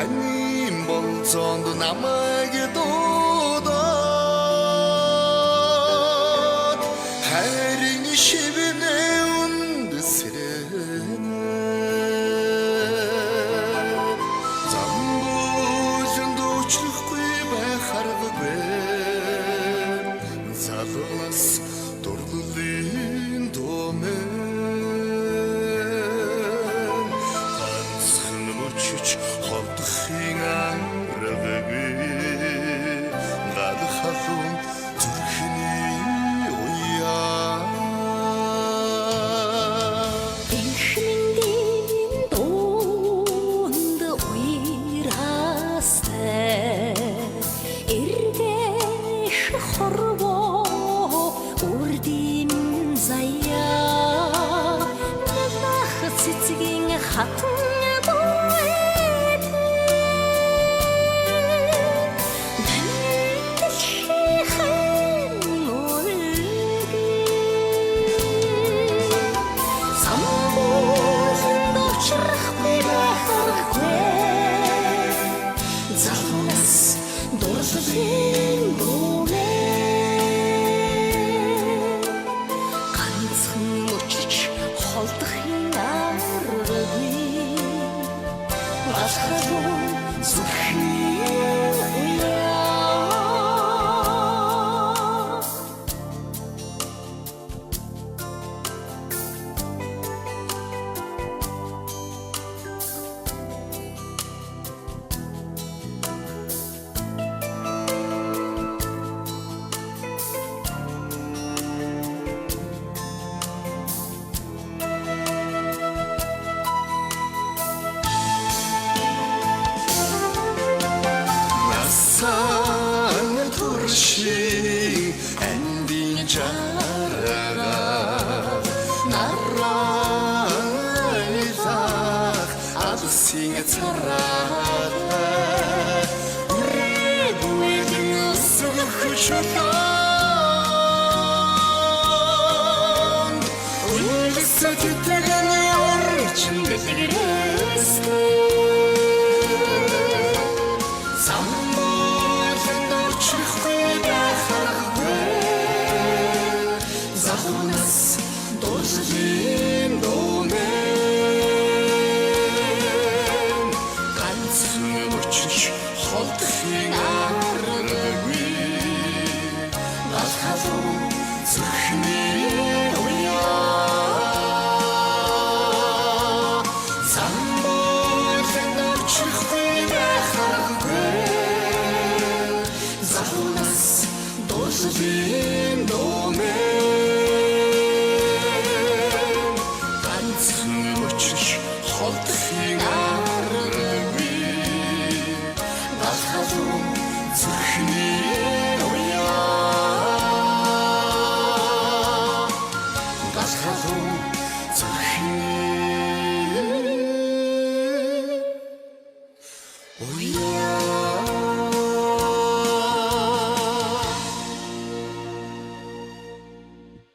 таны болцоонд намайг дуудаад хайрын шивнэ үндэсрэнэ замбууланд өчлөхгүй байх аргагүй залуунаас дурлалын дуумен ганцхан мөчөж холдохын аргагүй гадхалун зүрхний уяа Ихминдийн дуунд уйрастай эргэх хорвоо үрдийн заяа нах цэцгийн хатан турши энди жарага нарайза адсинг царата үрэгүэдэн сөхөшөлөн үлгэсэтэгэн орчин дэсгэрээстэй Холд